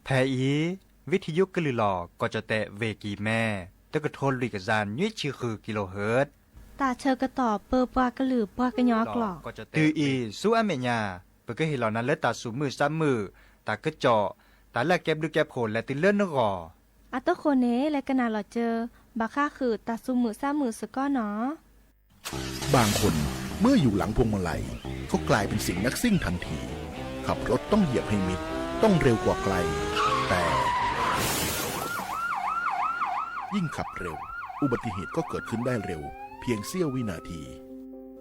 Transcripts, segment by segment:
แทอีวิทยุกลือหลอก็จะแตะเวกีแม่ตะกะโทนลุยกะจานยี่ชื่อคือกิโลเฮิรตซ์ตาเชอกระต่อเปอปวากระหลือปวากระยอกหลอกตืออีสู้อเมญาเปก็เห็นเหล่านั้นและตาสูมือซ้ำมือตากระเจาะตาแลกแก็บดูแก็บโผล่และติเลื่อนนกออัตโคเนและกนาหลอเจอบาค่าคือตาซุมือซ้ำมือสก้อเนาะบางคนเมื่ออยู่หลังพวงมาลัยก็กลายเป็นสิ่งนักซิ่งทันทีขับรถต้องเหยียบให้มิดต้องเร็วกว่าไกลแต่ยิ่งขับเร็วอุบัติเหตุก็เกิดขึ้นได้เร็วเพียงเสี้ยววินาที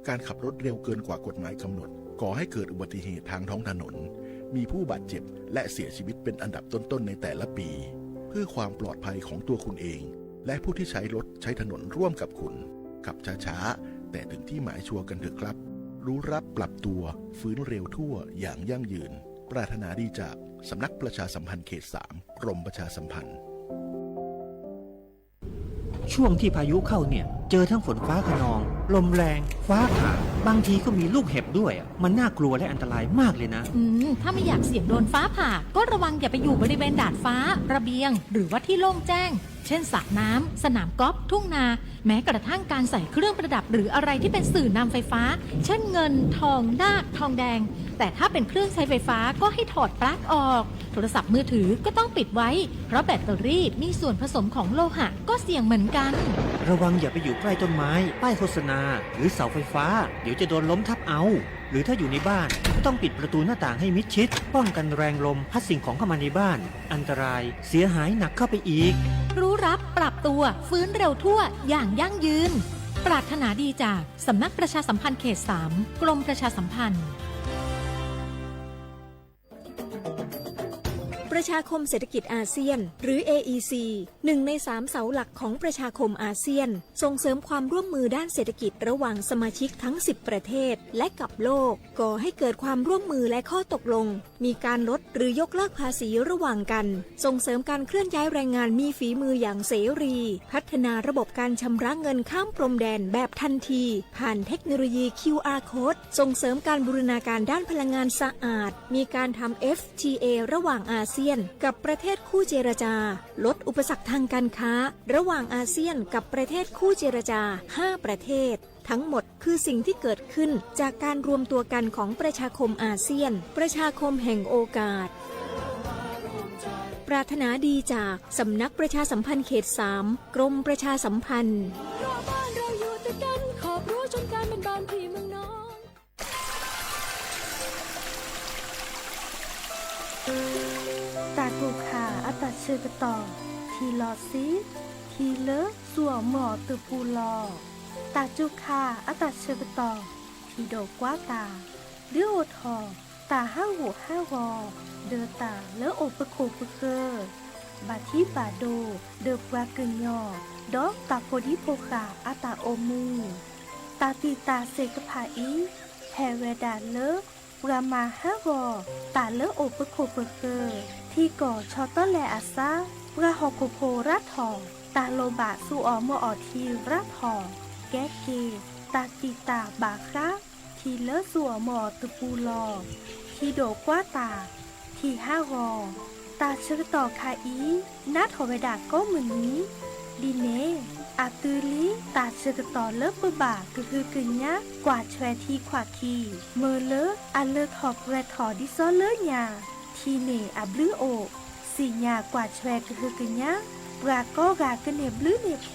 การขับรถเร็วเกินกว่ากฎหมายกำหนดก่อให้เกิดอุบัติเหตุทางท้องถนนมีผู้บาดเจ็บและเสียชีวิตเป็นอันดับต้นๆในแต่ละปีเพื่อความปลอดภัยของตัวคุณเองและผู้ที่ใช้รถใช้ถนนร่วมกับคุณขับช้าๆแต่ถึงที่หมายชัวร์กันเถอะครับรู้รับปรับตัวฟื้นเร็วทั่วอย่างยั่งยืนปรารถนาดีจากสำนักประชาสัมพันธ์เขต 3 กรมประชาสัมพันธ์ช่วงที่พายุเข้าเนี่ยเจอทั้งฝนฟ้าคะนองลมแรงฟ้าผ่าบางทีก็มีลูกเห็บด้วยมันน่ากลัวและอันตรายมากเลยนะถ้าไม่อยากเสี่ยงโดนฟ้าผ่าก็ระวังอย่าไปอยู่บริเวณดาดฟ้าระเบียงหรือว่าที่โล่งแจ้งเช่นสระน้ำสนามกอล์ฟทุ่งนาแม้กระทั่งการใส่เครื่องประดับหรืออะไรที่เป็นสื่อนำไฟฟ้าเช่นเงินทองนาคทองแดงแต่ถ้าเป็นเครื่องใช้ไฟฟ้าก็ให้ถอดปลั๊กออกโทรศัพท์มือถือก็ต้องปิดไว้เพราะแบตเตอรี่มีส่วนผสมของโลหะก็เสี่ยงเหมือนกันระวังอย่าไปอยู่ใกล้ต้นไม้ป้ายโฆษณาหรือเสาไฟฟ้าเดี๋ยวจะโดนล้มทับเอาหรือถ้าอยู่ในบ้านก็ต้องปิดประตูหน้าต่างให้มิดชิดป้องกันแรงลมพัดสิ่งของเข้ามาในบ้านอันตรายเสียหายหนักเข้าไปอีกรู้รับปรับตัวฟื้นเร็วทั่วอย่างยั่งยืนปรารถนาดีจากสำนักประชาสัมพันธ์เขต 3 กรมประชาสัมพันธ์ประชาคมเศรษฐกิจอาเซียนหรือ AEC 1 ใน 3 เสาหลักของประชาคมอาเซียนส่งเสริมความร่วมมือด้านเศรษฐกิจระหว่างสมาชิกทั้ง 10 ประเทศและกับโลกก่อให้เกิดความร่วมมือและข้อตกลงมีการลดหรือยกเลิกภาษีระหว่างกันส่งเสริมการเคลื่อนย้ายแรงงานมีฝีมืออย่างเสรีพัฒนาระบบการชำระเงินข้ามพรมแดนแบบทันทีผ่านเทคโนโลยี QR Code ส่งเสริมการบูรณาการด้านพลังงานสะอาดมีการทำ FTA ระหว่างอาเซียนกับประเทศคู่เจรจาลดอุปสรรคทางการค้าระหว่างอาเซียนกับประเทศคู่เจรจา 5 ประเทศทั้งหมดคือสิ่งที่เกิดขึ้นจากการรวมตัวกันของประชาคมอาเซียนประชาคมแห่งโอกาสปรารถนาดีจากสำนักประชาสัมพันธ์เขต 3 กรมประชาสัมพันธ์ตากูขาอัตเชอกระต่อทีลอซีทีเลสัวหมอตือปูลอตาจูขาอัตเชอกระต่อทีโดกว่าตาเดือโอทอตาห้าหูห้าวอเดอตาเลโอปะโคปะเกอบาที่บาโดเดอปวากึนยอดอกตาโพดิโพขาอัตาโอมูตาตีตาเซกพาอีแพเวดาเลปรามาห้าวอตาเลโอปะโคปะเกอที่ก่อชอต้นแลอาซาปราหอกโพรัดทอตาโลบะสูออมออทีรัดทอแกเกตาตีตาบาคราทีเลสัวหมอตะปูลอทีโดกว่าตาทีห้าวอตาเชื่อต่อคาอีนาถอเวดาก็เหมือนนี้ดีเนอาตือลีตาเชื่อต่อเลิกบบาคือกึ่งยะกว่าแชวทีขวาทีเมอเลอาเลทอบแรทอดิซอเลญาทีเนอับลือโอสีญากว่าแชวคือกึ่งยะปราก็กากเนบลือเนโพ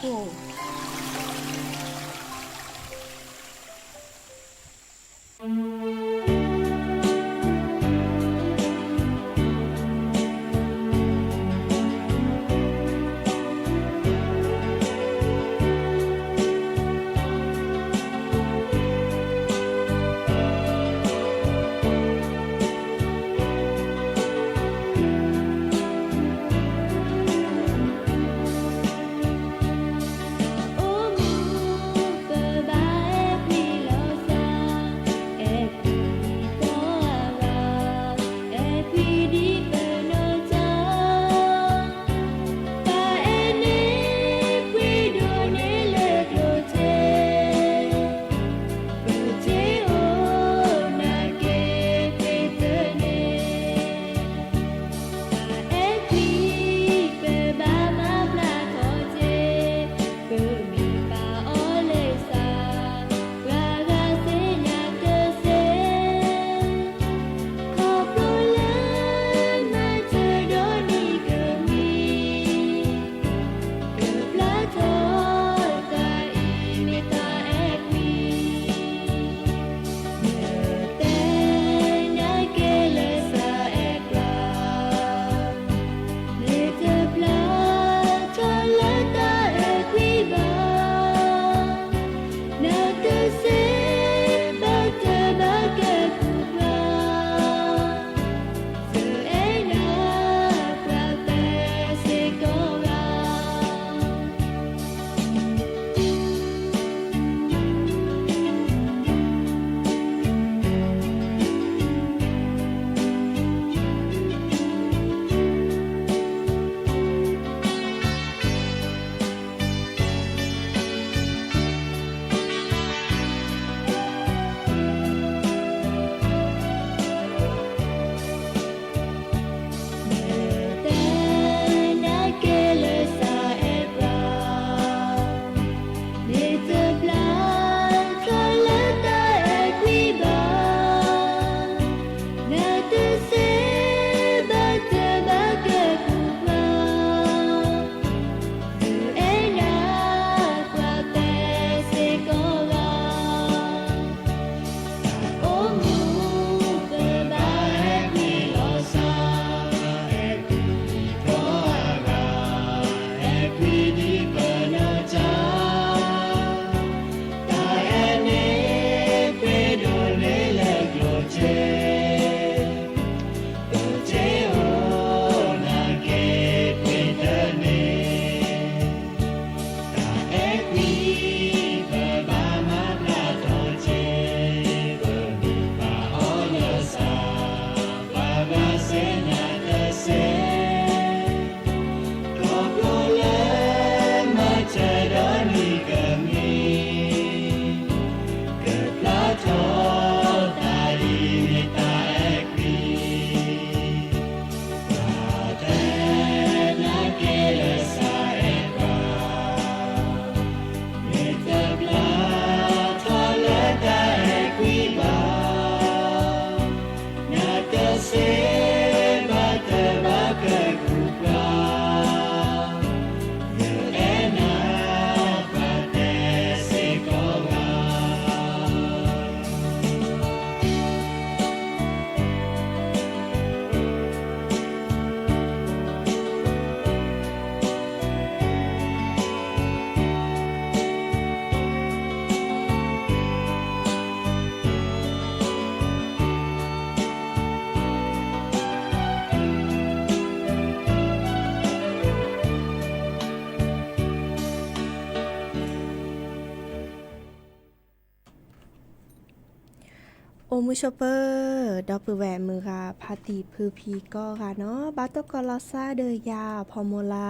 มูชอปเปอร์ดอปเปอร์แหวนมือค่ะพาติพือพีก็ค่ะเนาะบาโตกอลอซาเดยาพอโมลา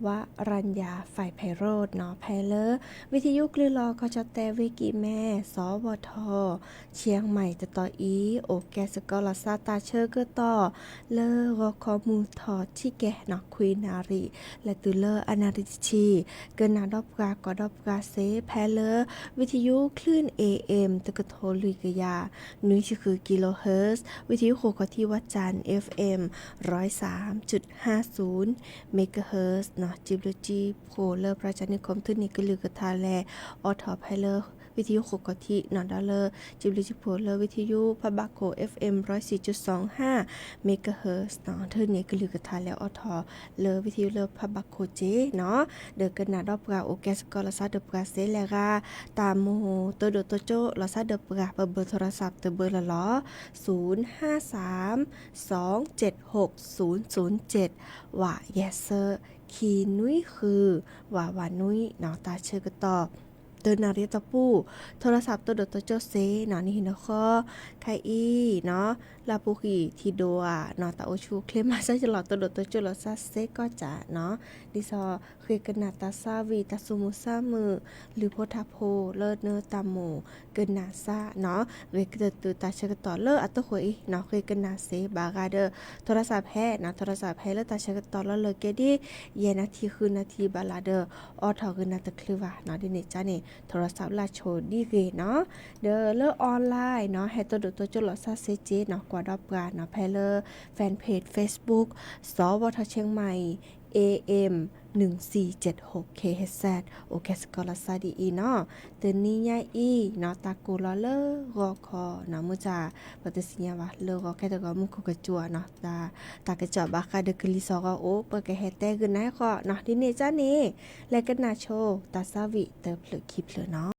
วะรัญญาฝ่ายไพโรดเนาะไพเลอวิทยุกลือรอก็จะแต่วิกิแม่สวทเชียงใหม่จะต่ออีโอแกสกอลอซาตาเชอร์ก็ต่อเลอรอคอมูทอที่แกเนาะควีนารีและตุเลออนาริชีเกินนาดอบกาก็ดอบกาเซแพเลอวิทยุคลื่น AM ตะกะโทลุยกยานุ้ยคือกิโลเฮิรตซ์วิทยุโคกที่วัดจันทร์ FM 103.50 เมกะเฮิรตซ์เนาะจิบลูจีโพเลอร์ประชานิคมทุนนิกลือกะทาแลออทอไพเลอร์วิทยุโคกที่นอนดอลเลอร์จิบลูจีโพเลอร์วิทยุพะบาโค FM 104.25 เมกะเฮิรตซ์เนาะทุนนิกลือกะทาแลออทอเลอร์วิทยุเลอร์พะบาโคเจเนาะเดอกันนาดอบกาโอแกสกอลาซาเดบกาเซเลกาตามโมโหโตโดโตโจลาซาเดบกาเบอร์โทรศัพท์เบอร์ละล้อ053 276 007ว่า yes sir คีนุ้ยคือว่านุ้ยเนาะตาเชื่อก็ตอบเดินนาเรียตะปูโทรศัพท์ตัวโดตัวโจเซเนาะนี่เนาะข้อไคอีเนาะลาปูกีทีโดะเนาะตาโอชูเคลมาซะจะหลอดตัวโดตัวโจลอซาเซก็จะเนาะดิซอเคยกันนาตาซาวีตาซูมุซามือหรือโพธาโพเลิศเนอตามโมเกินนาซาเนาะเวกเดตัวตาเชกต่อเลออัตโขยเนาะเคยกันนาเซบากาเดอโทรศัพท์แพ้นะโทรศัพท์แพ้แล้วตาเชกต่อแล้วเลยเกดิเยนาทีคือนาทีบาลาเดอออทอคือนาตะคลือว่าเนาะดิเนจ้านี่โทรศัพท์ลาโชดีเกเนาะเดอเลอออนไลน์เนาะให้ตัวตัวจุลซาเซเจเนาะกว่าดอบกาเนาะแพเลอแฟนเพจ Facebook สวทเชียงใหม่ AM 1476 KHZ โอเคสกอลาซาดีอีเนาะเตือนนี้ยาอีเนาะตากูลอเลอรอคอเนาะมุจาปฏิสิญญาว่าเลอรอแค่ตะกอมุคุกะจัวเนาะตากะจอบาคาเดกลิซอก็โอเปิดกะเฮเตกึนนะก็เนาะดิเนจ้านี่และกันนาโชตาซาวิเตอเพลคลิปเลยเนาะ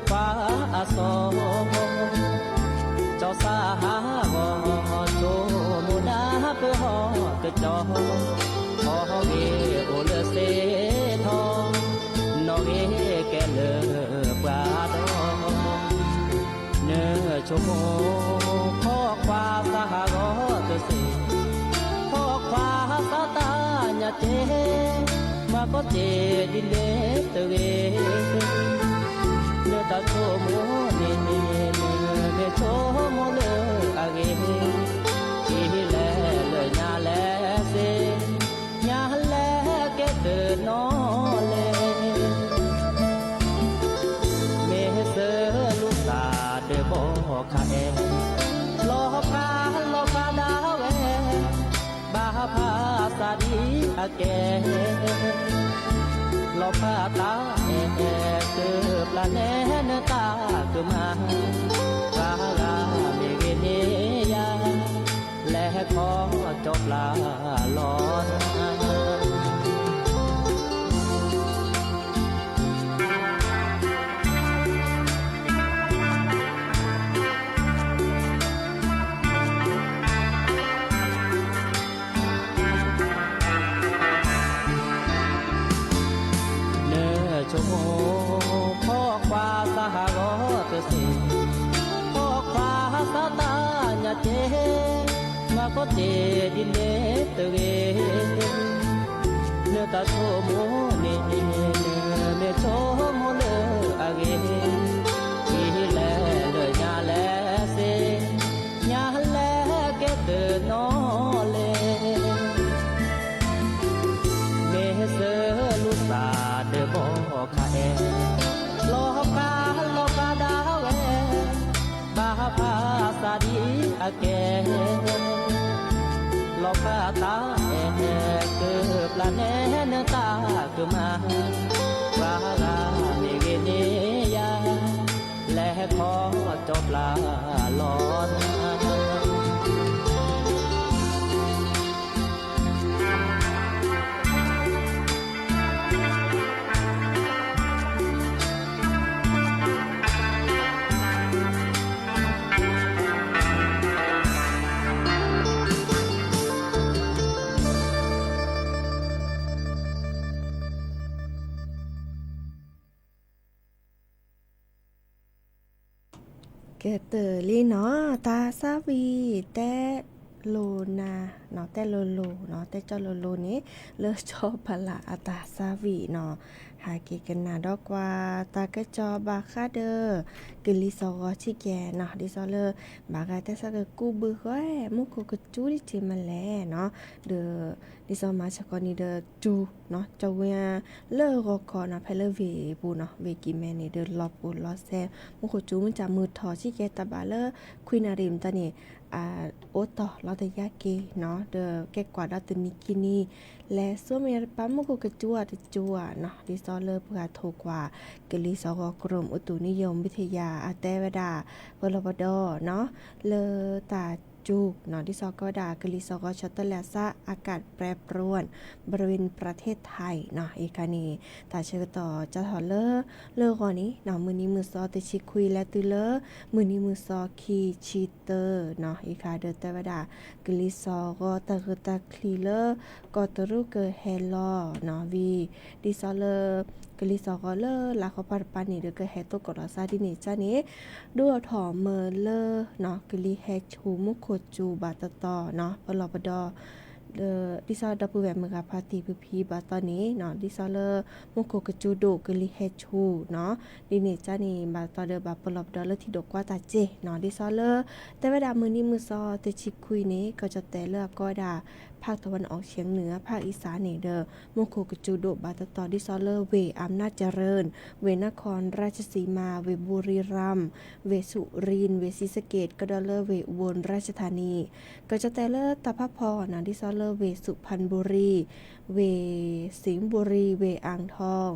ฟ้าสองเจ้าสาหาวโจมุนาเพื่อหอกระจอพอเวโอเลเสทองนองแกเลปลาดองเนื้อชมโมพ่อควาสหารตเสพ่อควาสาตาญาเจมาก็เจดิเลตเวเนื้อตาโชโมเนเนเนโชโมเลอาเกทีแลเลยญาแลเสญาแลแกเดินนอเลเมเสลูกตาเดบคาเอลอพาดาวเอบาพาสาดีอาเกลอพาตาเอเกือบละแนนตาเกือมาพากาเมเวเนียและขอจบลาลอนชมโมพ่อควาสหารตเสพ่อควาสาตาญาเจมาก็เจดิเลตเวเนื้อตาโชโมเนเนโชโมเลอาเกทีแลเลยญาแลเสญาแลแกเตนอเลเมเสลุสาเดบคาเอลอพาดาวเอบาพาสาดีอาเกลอพาตาเอเกือบละแนนตาเกือมาว่าลาเมเวเนียและขอจบลาลอนเกเตอร์ลี่เนาะตาซาวีแต่โลนาเนาะแต่โลเนาะแต่เจ้าโลนี้เลอชอบพละอาตาซาวีเนาะหาเกกันนาดอกว่าตากะจอบาคาเดอกึลิซอชิแกเนาะดิซอเลบากาแต่ซะกะกูบึกแมุกกะจูดิจิมาแลเนาะเดอดิซอมาชะกอนี่เดอจูเนาะจาวาเลอก็คอนะเพลเวปูเนาะเวกิแมนี่เดอลอบปูลอแซมุกจูมันจะมือถอชิแกตะบาเลคุยนาริมตะนี่โอต่อเราแต่ยาเกเนาะเดอแกกว่าดาตนิกินีและส่วนเมรปั๊มมุกกะจัวเนาะดิซอเลเพื่อโทกว่ากลิซอกรมอุตุนิยมวิทยาอาเตวดาพลบดเนาะเลอตาจูเนาะดิซอก็ดากลิซอกชัตเตอร์แลซะอากาศแปรปรวนบริเวณประเทศไทยเนาะอีกานีตาเชื่อต่อจะถอเลอก่อนนี้เนาะมื้อนี้มือซอตะชิคุยและตุเลมื้อนี้มือซอคีชีเตอร์เนาะอีกาเดเตวดากลิซอก็ตะตะคลีเลก็ตรุเกเฮลอเนาะวีดิซอเลกลิซอก็เลลาเขาปาปานี่เดกเฮตกอลซาดินี่จานี้ดูถอเมเลเนาะกลิเฮชูมุโคจูบาตตอเนาะพลบดดิซอดับแวมกาพาติพีบาตอนนี้เนาะดิซอเลมุโคกจูโดกลิเฮชูเนาะดินี่จานี่บาตอเดบาปลบดอเลที่ดกว่าตาเจเนาะดิซอเลแต่เวลามื้อนี้มื้อซอเตชิคุยนี้ก็จะแต่เลือกก็ดาภาคตะวันออกเฉียงเหนือภาคอีสานนี่เด้อมุโคกจูโดบาตตอดิซอเลเวอำนาจเจริญเวนครราชสีมาเวบุรีรัมย์เวสุรินทร์เวศรีสะเกษก็ดอเลเวอุบลราชธานีก็จะแต่เลตะพะพอนะดิซอเลเวสุพรรณบุรีเวสิงห์บุรีเวอ่างทอง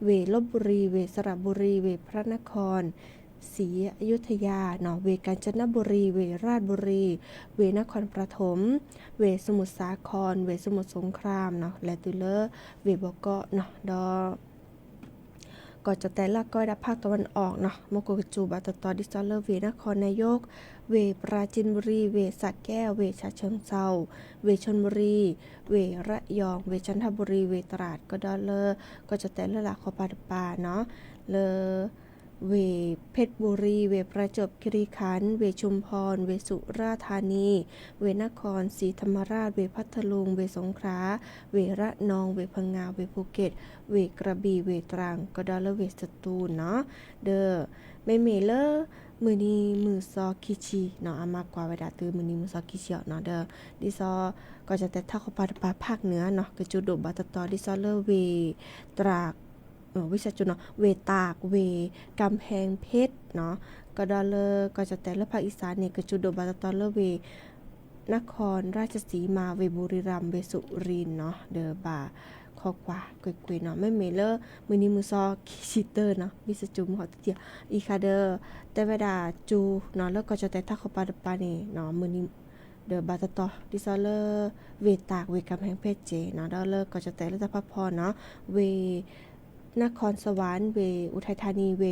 เวลพบุรีเวสระบุรีเวพระนครศรีอยุธยาเนาะเวกาญจนบุรีเวราชบุรีเวนครปฐมเวสมุทรสาครเวสมุทรสงครามเนาะและตุเลเวบกเนาะดอ ก็จะแต่ละก้อยดับภาคตะวันออกเนาะมโกกจูบาตตอดิซอลเลอร์เวนครนายกเวปราจินบุรีเวสระแก้วเวฉะเชิงเทราเวชลบุรีเวระยองเวจันทบุรีเวตราดก็ดอเลอร์ก็จะแต่ละหลักขอปาดปาเนาะเลอเวเพชรบุรีเวประจวบคีรีขันธ์เวชุมพรเวสุราษฎร์ธานีเวนครศรีธรรมราชเวพัทลุงเวสงขลาเวระนองเวพังงาเวภูเก็ตเวกระบี่เวตรังก็ดอเลอร์เวสตูลเนาะเด้อไม่เมเลอมือนี้มือซอคิชิเนาะมากกว่าเวลาตือมือนี้มือซอคิชิเนาะเด้อดิซอก็จะแต่ถ้าเขาปาภาคเหนือเนาะก็จุดดบาตตอดิซอเลอร์เวตรากวิชาจุเนาะเวตากเวกำแพงเพชรเนาะก็ดอเลอร์ก็จะแต่ละภาคอีสานเนี่ยก็จุดดบาตตอเลอร์เวนครราชสีมาเวบุรีรัมย์เวสุรินทร์เนาะเด้อบาข้อกว่าเกยๆเนาะไม่เมเลอร์มือนี้มือซอคิชิเตอร์เนาะวิชาจุมเขาเตียอีคาเดอร์แต่เวลาจูเนาะแล้วก็จะแต่ถ้าเขาปานี่เนาะมือนี้เดอบาตตอดิซอเลอร์เวตากเวกำแพงเพชรเจเนาะดอเลอร์ก็จะแต่ละตะพัพรเนาะเวนครสวรรค์เวอุทัยธานีเว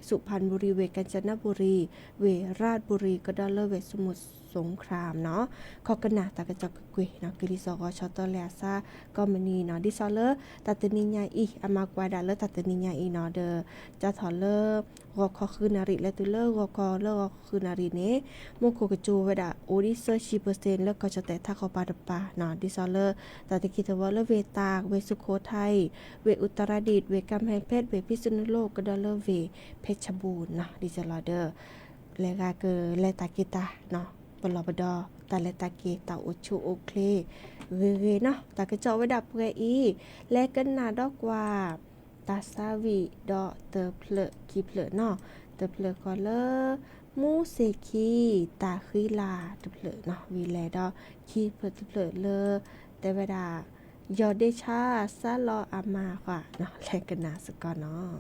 สุพรรณบุรีเวกาญจนบุรีเวราชบุรีก็ดอเลอร์เวสมุทรสงครามเนาะขอกระหนาตากระจอกกะกุยเนาะกริซอกชอตอแลซาก็มณีเนาะดิซอเลอร์ตัตนิญาอีอามากวาดาเลอร์ตัตนิญาอีเนาะเดอจะถอเลอร์กอคอคือนาริและตุเลอร์กอคอเลอร์คือนาริเนมงโกกจูเวดาโอดิเซอร์ชีเปอร์เซ็นต์แล้วก็จะแต่ถ้าเขาปาดปาเนาะดิซอเลอร์ตัตกิตวเลอร์เวตากเวสุโขทัยเวอุตรดิตถ์เวกำแพงเพชรเวพิษณุโลกก็ดอเลอร์เวเพชรบูรณ์เนาะดิซอเดอร์เลกาเกอเลตากิตาเนาะปลอบดอตาเลตาเกตาอุชูโอเคเวเนาะตากระจอไว้ดับเกอีและกันนาดอกว่าตาซาวีดอเตอเพลกีเพลเนาะเตอเพลคอเลอร์มูเซคีตาคุยลาเตอเพลเนาะวีแลดอคีเพลเตอเพลเลอแต่เวลายอเดชาซาลออามาค่ะเนาะและกันนาสกอเนาะ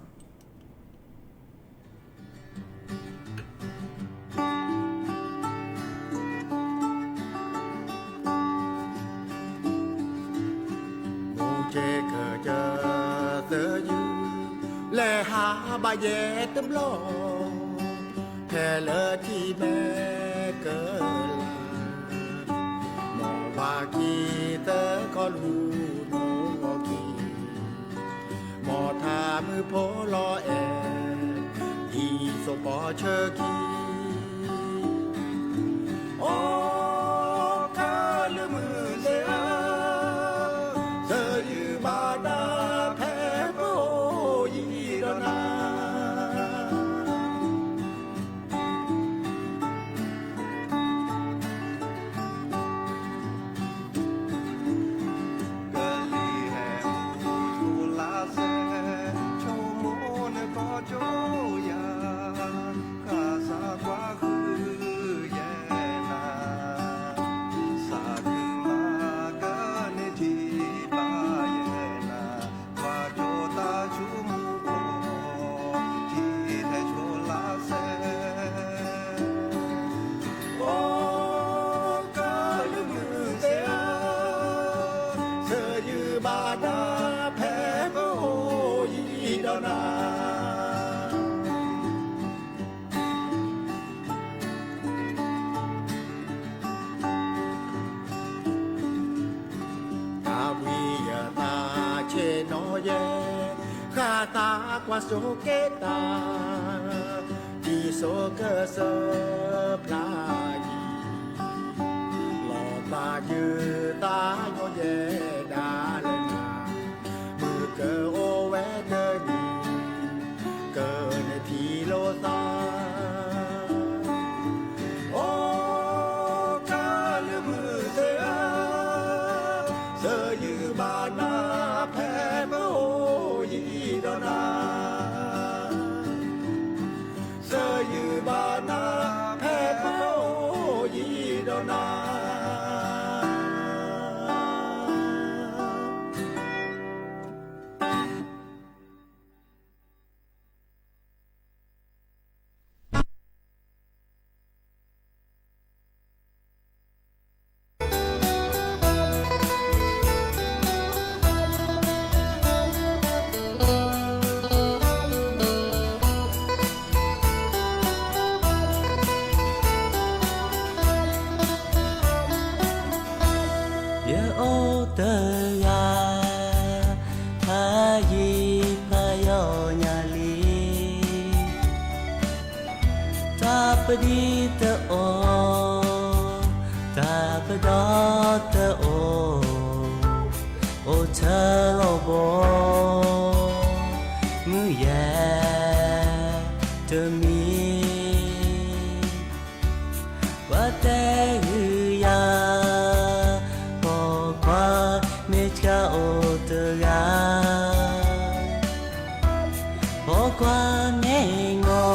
และหาบาเยตมลอแค่เลอที่แม่เกิดมอวากีเตอก็รู้โนโอกีมอทามือโพลอแออีโซปอเชอกีโอ้คาลือมือเสียเธออยู่บาดาแพ้โบยีดอนาตากว่าโซเกตาที่โซเกเซพลายีหลอตายืตาโยเยดาเลนามือเกอโอแวเกอนีเกอในทีโลตาโอ้กาลือมือเสียเสยยืบานาแพ้โบดอนาเสยบานาแพ้โบยีดอนา ปดีตะโอตาปดอตะโอโอเธอโลโบมือแย่เธอมีว่าแต่หือยาบอกว่าไม่เจ้าโอเธอกาบอกว่าไงงอ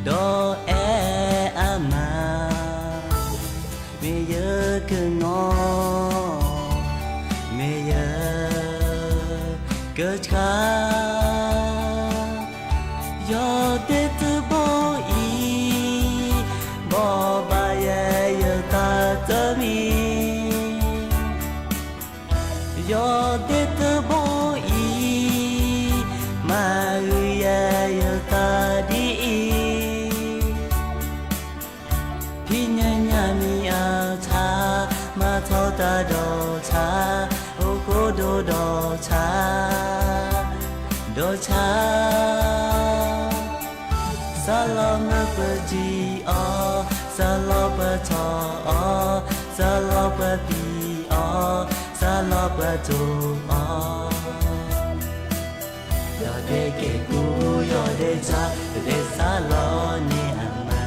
ดอแออามาไม่เยอะคืองอไม่เยอะเกิดขายอดเดตโบอีบอบายเยตาเตมียอดเดตโบอีมาเยตาดีพี่ญาญามีอาชามาทอตาดอชาโอโกโดดอชาดอชาซาลอมเปจีอซาลอเปทอซาลอเปปีอซาลอเปตูอยอเดเกกูยอเดจาเดซาลอนีอามา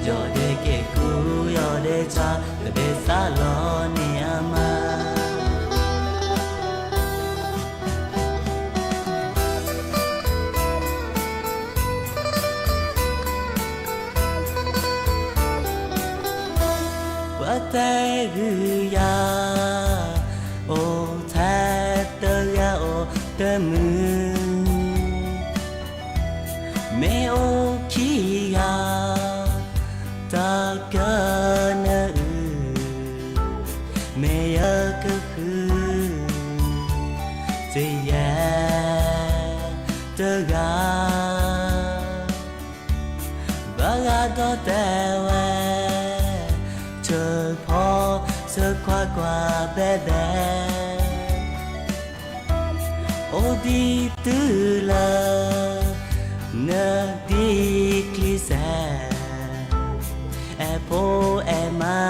ยอเดเกกูยอเดชาเดซาลอนีอามาว่าแต่รือยาโอแท้เตยาโอเตมือไม่โอขี้ยาตาเกินไม่อยากก็คือจะแย่เธอกาบางอาตแต่แวเธอพอสักกว่าแบ๊แบ๊โอดีตื้อละเนื้อดีคลิแซแอโปแอมา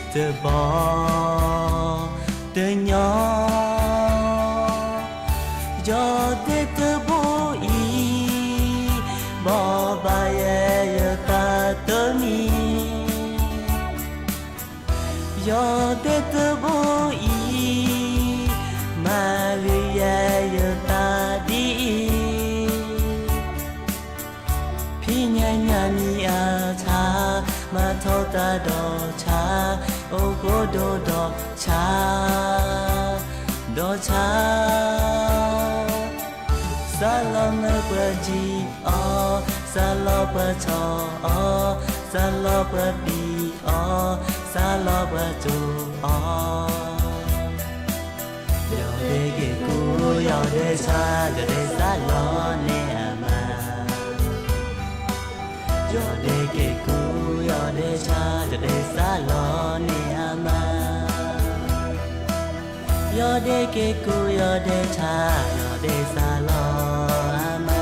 เธอบอกเธอยอยอเดเธอโบอีบอบายเยตาเธอมียอเดเธอโบอีมาริยเยตาดีพี่ญาญามีอาชามาทอตาดอชาโอโกโดดอชาดอชาซาลอมเปจีอซาลอเปชอซาลอเปปีอซาลอเปจูอยอเดเกกูยอเดชาเดซาลอเนอามา ยอเดเกกูยอเดชาเดซาลอนีอามา ยอเดเกกูยอเดชายอเดซาลออามา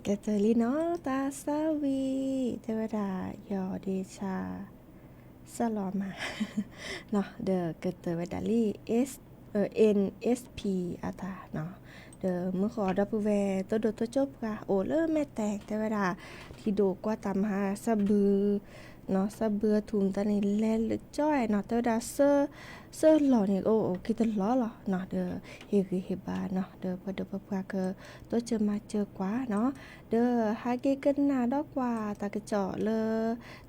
เกเตอลีโนตาซาวีเทวดายอเดชาสลอมาเนาะเดอเกเตอร์เวดาลีNSP อาตาเนาะเดอเมื่อขอดับเวตัวโดตัวจบกะโอเลอแม่แตกเทวดาที่โดกว่าตามหาสะบือเนาะสะเบือทุมตานี่แลลึกจ้อยเนาะเทวดาเซอหล่อนี่โอคิดตลอหรอเนาะเดอเฮคือเฮบาเนาะเดอพอเดอพะเกตัวเจอมาเจอกว่าเนาะเดอฮาเกกันนาดอกว่าตากระเจาะเลอ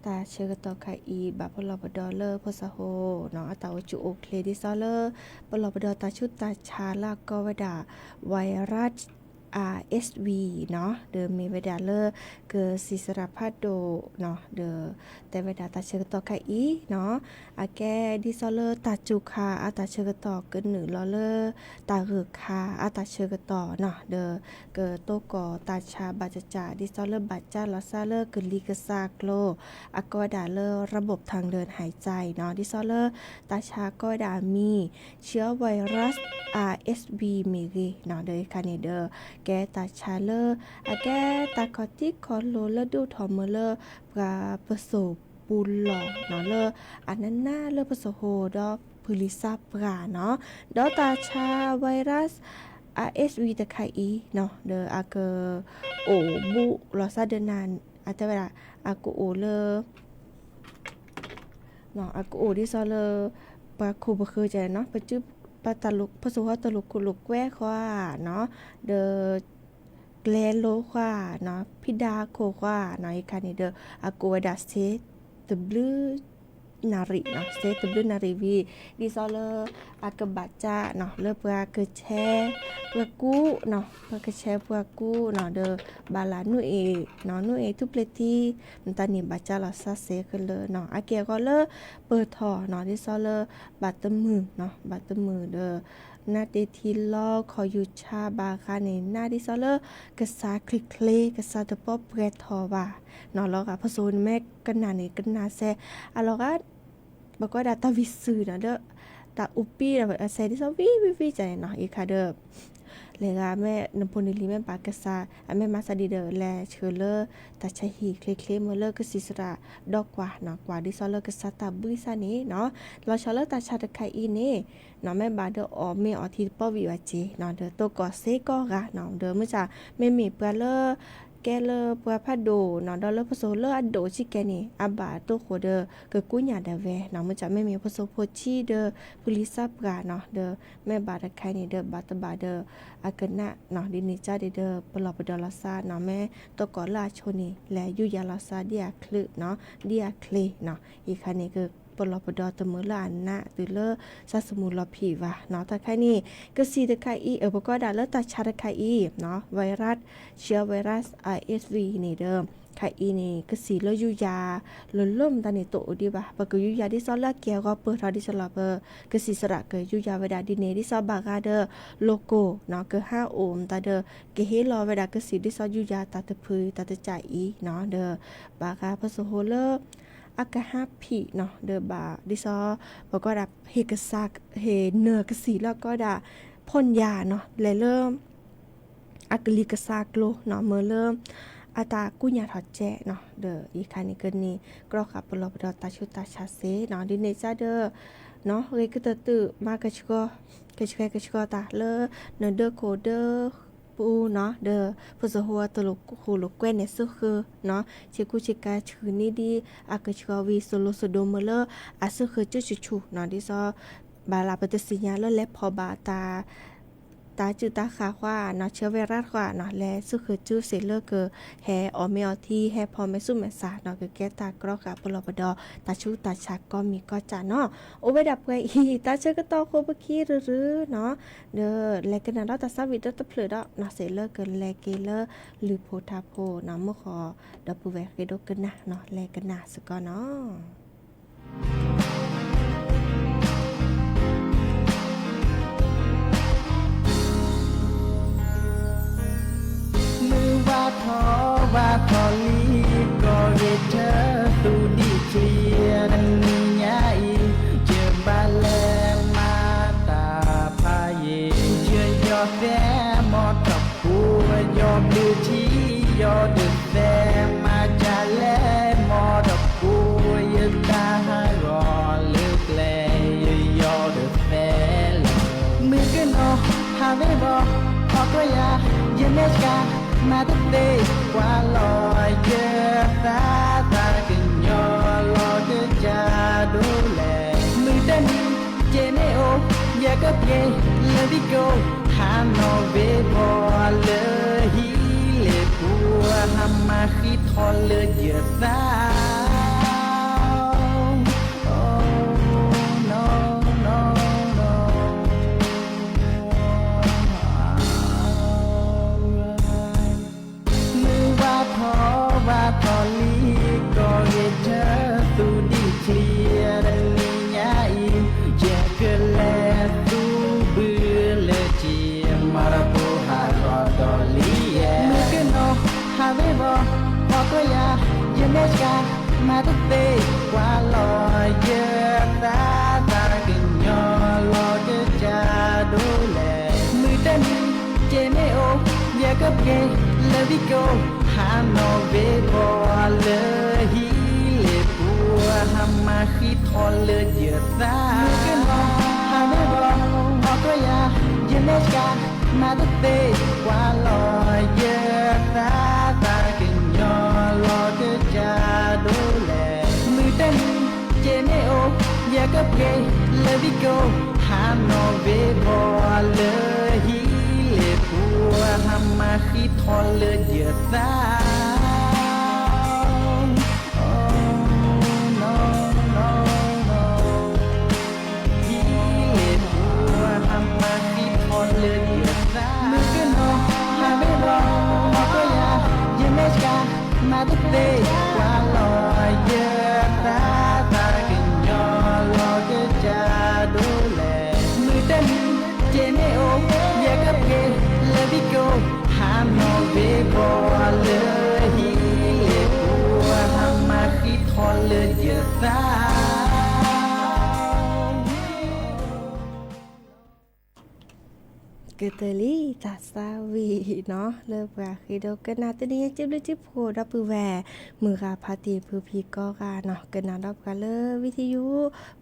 ตาเชกตอไคอีบาพลอบดอเลอพอสะโฮเนาะตาจุโอเคดิซอเลอพลอบดอตาชุดตาชาลาก็วดาไวรัส RSV เนาะเดอมีเวดาเลอร์เกอซิสราพาโดเนาะเดอแต่เวดาตาเชกตอไคอีเนาะอาแกดิซอเลอร์ตาจูคาอาตาเชกตอเกนหนึ่งลอเลอร์ตาเหือคาอาตาเชกตอเนาะเดอเกอโตกอตาชาบาจจาดิซอเลอร์บาจาลอซาเลอร์เกลีกซากโลอากอดาเลอร์ระบบทางเดินหายใจเนาะดิซอเลอร์ตาชาก็ดามีเชื้อไวรัส RSV มีรีเนาะเดอคาเนเดอแกตาชาเลอร์อาแกตาคอติคอโลเลอดูทอมเลอร์ปราประสบปูลหลอเนาะเลออันนั้นหน้าเลอประสบโฮดอพุลิซาปราเนาะดอตาชาไวรัส RSV ตะไคอีเนาะเดออาเกโอบุลอซาเดนานอาแต่เวลาอากูโอเลอเนาะอากูโอดิซอเลอปาคูบคือใจเนาะปัจจุปาตาลุกพสุฮอตลุกคุลุกแวควาเนาะเดอเกลโลควาเนาะพิดาโคควาเนาะอีคานี่เดออากูดาเซตบลูนาริเนาะเซตบลูนาริวีดิซอเลออากบัจจาเนาะเลอเปาเกแชเปากูเนาะเปาเกแชเปากูเนาะเดอบาลานุเอเนาะนุเอทุเปลตีมันตานี่บัจจาลอซาเซกันเลยเนาะอาเกียก็เลอเปิดทอเนาะดิซอเลอบาตมือเนาะบาตมือเดอนาเตทีลอคอยูชาบาคาเนนาดิซอเลอร์กษาคลิกเคลกษาตะปอเปรทอว่าเนาะแล้วก็ผสมแม่กันนานี่กันนาแซอะแล้วก็บอกว่าดาตาวิสือเนาะเด้อตาอุปีเนาะแซดิซอวิใจเนาะอีคาเด้อเลยก็แม่นพนิลีแม่ปากษาแม่มาซาดีเดอแลเชเลอร์ตาชะฮีเคลเคเมเลอร์ก็สิสระดอกกว่าเนาะกว่าดิซอเลอร์กษาตาบุยซานี้เนาะเราชอเลอร์ตาชาตะไคอีนี่เนาะแม่บาเดอออเมออทีป้อวิวาเจเนาะเดอโตกอเซกอกะเนาะเดอเมื่อจะแม่มีเปเลอร์แกเลอปัวพาโดเนาะดอเลอผสมเลออโดชิแกนี่อาบาโตโคเดอเกกุญญาดาเวเนาะเมื่อจะแม่มีผสมโพชีเดอพุลิซาปกาเนาะเดอแม่บาตะไคนี่เดอบาตบาเดออาเกนะเนาะดินิจาเดอปลอปดอลาซาเนาะแม่ตกอลาโชนีและยุยาลาซาเดียคลึเนาะเดียคลเนาะอีคันนี้คือปลอปดอตมือลานนะตือเลอซาสมุลอผีวะเนาะตะไคนี่ก็ซีตะไคอีปก็ดาเลอตาชาตะไคอีเนาะไวรัสเชื้อไวรัส RSV นี่เดิมไคอีนี่ก็สีเลอยุยาล่มตานี่โตดีบะปะก็ยุยาดิซอลละเกียวก็เปิดทอดิซอลเปอร์ก็สีสระก็ยุยาเวดาดิเนดิซอบากาเดอโลโก้เนาะก็5โอห์มตาเดอก็เฮลอเวดาก็สีดิซอยุยาตาตะพือตาตะจ่ายอีเนาะเดอบากาพสโฮเลออากาฮาผีเนาะเดอบาดิซอบอกก็ดับเฮกซากเฮเนื้อกสีแล้วก็ดาพ่นยาเนาะและเริ่มอากลิกซากโลเนาะเมื่อเริ่มอาตากุญญาถอดแจเนาะเดออีคานิเกินนี้กรอขับปลอบดอตาชุตาชาเซเนาะดิเนจาเดอเนาะเรกตะตือมากะชก็ตาเลอเนเดอโคเดอปูเนาะเดอพสหัวตลกหูลกแกวนเนี่ยซึคือเนาะเชกุชิกาชื่อนี่ดีอากะชกวีโซโลโซโดเมเลออาซึคือจุชุเนาะดิซอบาลาปฏิสิญญาเลและพอบาตาจือตาขาขวาเนาะเชื้อไวรัสขวาเนาะและซึคือจื้อเซเลอร์เกอแฮออเมอทีแฮพอเมซุเมซาเนาะคือแกตากรอกะปลอบดอตาชูตาชักก็มีก็จะเนาะโอเวดับไกอีตาเชก็ตอโคบคีหรือเนาะเด้อและกันนะตาซาวิดตะเพลดอเนาะเซเลอร์เกินแลเกเลอร์หรือโพทาโพเนาะมอขอดับปูแวกเดกันนะเนาะแลกันนะสกอเนาะว่าพอลีก็เยเธอตูดีเคลียนันนี้ยายเจอบาเลมาตาพายเชื่อยอดแย่มอกับผัวยอมดูที่ยอดแย่มาจะแลมอกับผัวยตาหารอเลือกแลยอดแย่มือกันออกหาไม่บอกพอก็ยาเย็นเนสกามาทุกเดย์กว่าลอยเยอะตากันยอรอเดินจะดูแลมือเดินเจเนโออยากกับเย่เลดิโกฮานอเวบอเลยฮิเลปัวทำมาคิดทอเลยเยอะตา ไม่บอกบอกก็อย่ายืนเนชกามาทุกปีกว่าลอยเยอะตาตากินยอรอจะจะดูแลมือเต้นเจไม่โออยากกับเกย์เลวิโกหาโนเวบอเลยฮีเลปัวหามาคิดทอเลยเยอะตามือกันมองหาไม่บอกบอกก็อย่ายืนเนชกามาทุกปีกว่าลอยเยอะตาตากินยอรอจะจะดูแลมือเต้นเจไม่โออยากกับเกย์เลวิโกหาโนเวบอเลยฮีเลปัวหามาคิดทอเลยเยอะตามาทุกปีกว่าลอยเยอะตาตากินยอรอจะจะดูแลมือเต้นเจไม่โออยากกับเกย์เลวิโกหามโนเวบอเลยฮีเลปัวหามาคิดทอเลยเยอะตาเกตลีตาซาวีเนาะเลิกว่าคือเดกันนาตนี้จิบเลยจิบโพดับปือแวมือกาพาตีพือพีก็กาเนาะกันนาดับกาเลอวิทยุ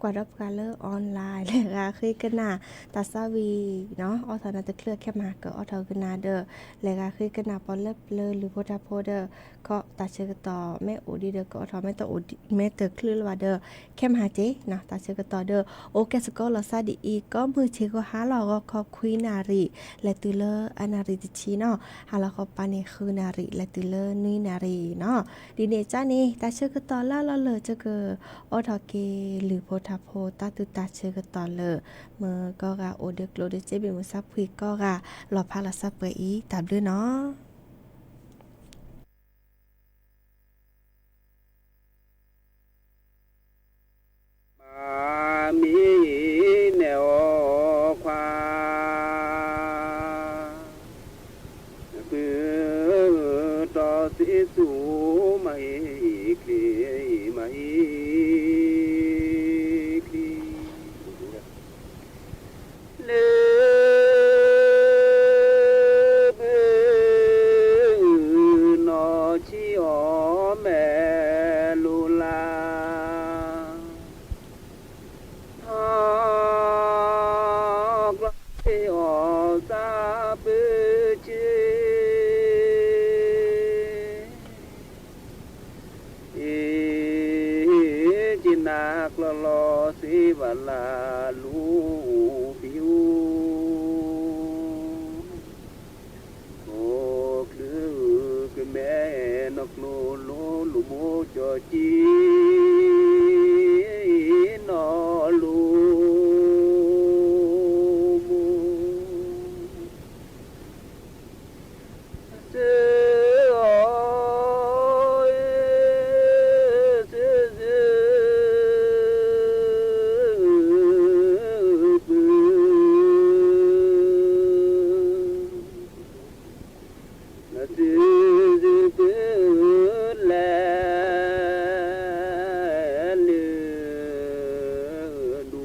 กว่าดับกาเลอออนไลน์เลยค่ะคือกันนาตาซาวีเนาะออทานาตะเคลือแค่มาก็ออทากันนาเด้อเลยค่ะคือกันนาปอลเล็บเลอหรือโพดาโพเดอก็ตาเชกต่อแม่โอดีเด้อก็ออทาแม่ตอโอดีแม่เตอคลือว่าเด้อแค่มาเจเนาะตาเชกต่อเด้อโอแกสก็ลอซาดีอีก็มือเชก็หาหลอกก็ขอคุยนารีและตุเลอนาริติชีเนาะหาละขอปานี่คือนาริและตุเลนุยนารีเนาะดีเนจ้านี่ตาเชื่อก็ต่อละละเลยจะเกออทอเกหรือโพธาโพตาตุตาเชื่อก็ต่อเลยเมื่อก็กะโอเดกโลเดเจบิมุซับคุยก็กะรอพาละซับเปอีตามด้วยเนาะมีแนวควาปือต่อสิสูไม่คลีไม่คลีเลือบนอชิอแม่ลูลานักละลอสิวลาลูปิวโคคือแม่นกโลโลลูโมจอจีนอลูโมเจดู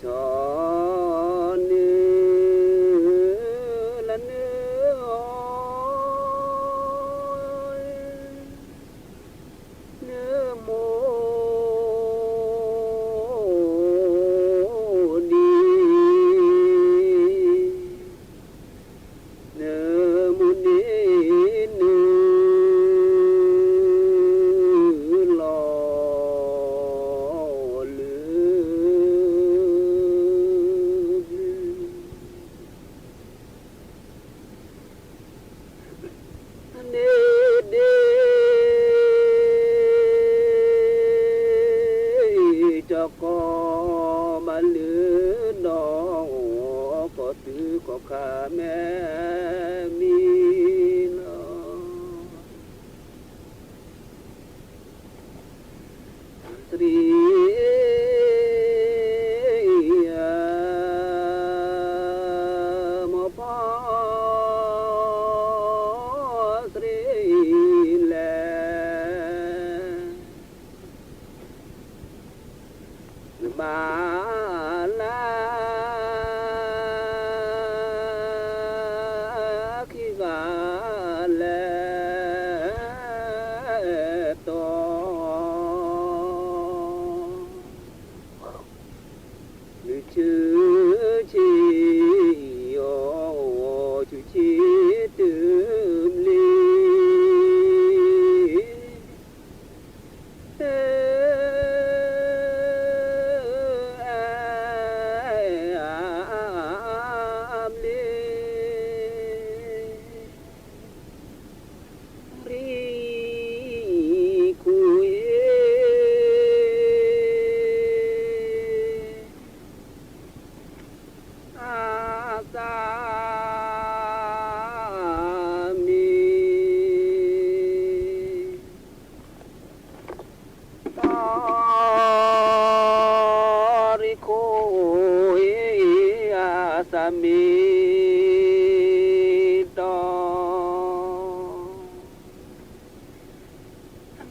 ชอเนื้อละเนื้อเนื้อโมดีเนื้อมุนีเนื้อหล่อเลือเนื้อเด้เจ้าก็มาเหลือน้องก็ถือก็ข้าแม่มีน้องตรีหมอพ่อตรีแลมาลาขี้กาแลตอหรือชื่อชีโอชื่อชีตื่มลีสามีดอ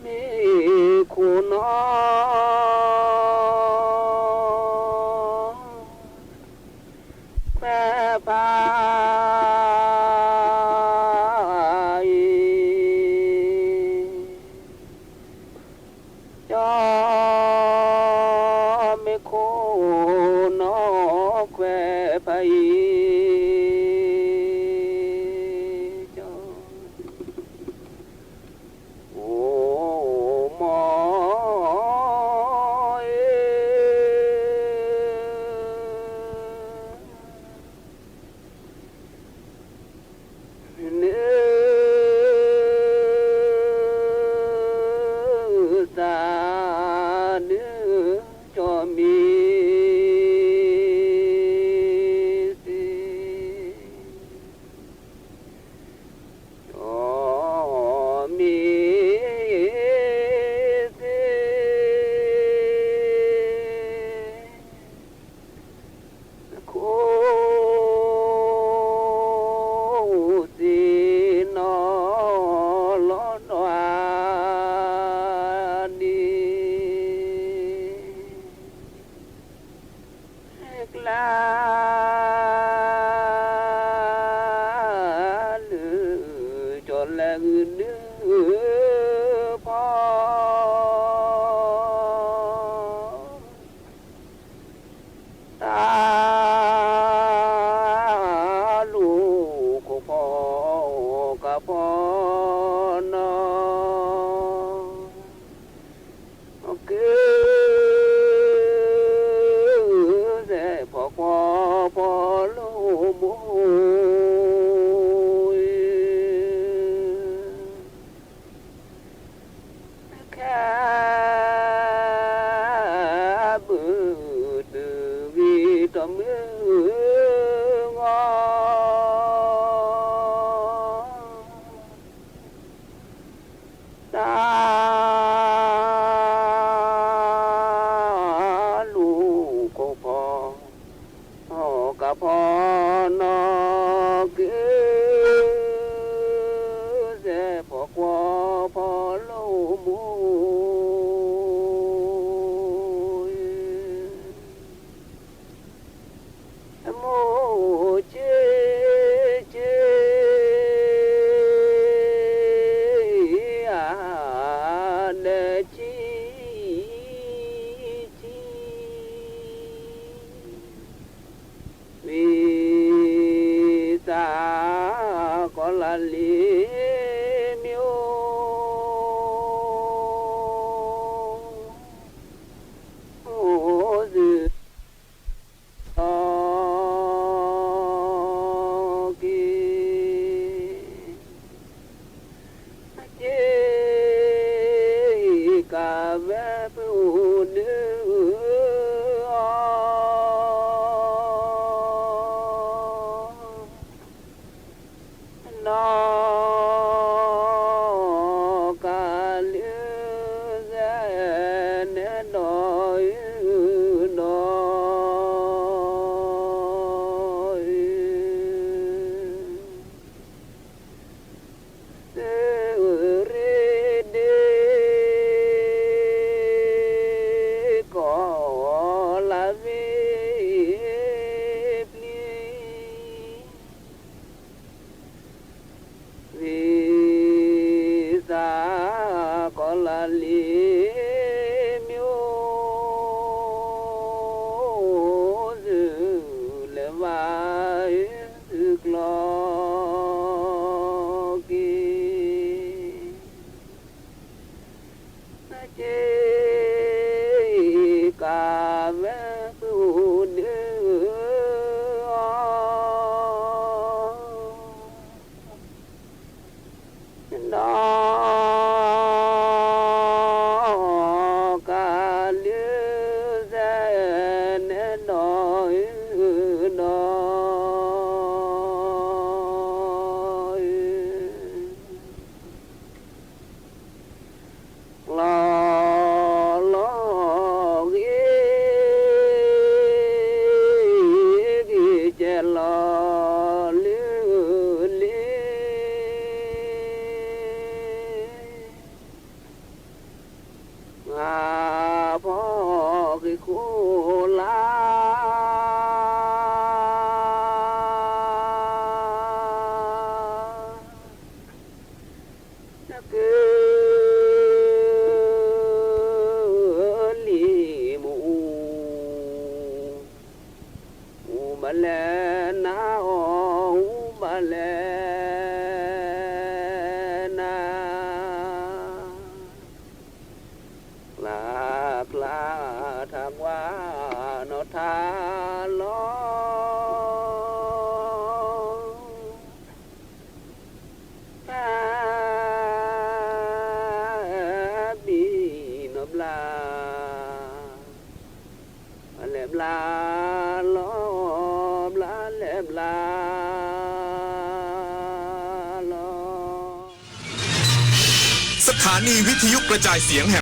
มีคุณน้องแม่พายจอไม่คุณน้องแควไปจอโอ้หมอเนื้อสาเนื้อจอมี ลีมิโอโอซึตอกีเจกาเวปูเดือนอกาลือแสนดอยดอยเสรเดก็ลาเวปลี Visa cola limio le vai cloki che ka ve pu de no ca lư dân nói nói lo ghi che lo lư liพ่อคือคู่ลาคือลีมูมาแลนามาแลนาลาทางว่านอทาลอบีนบลาเลบลาลอบลาเลบลาลอ สถานีวิทยุกระจายเสียงแห่ง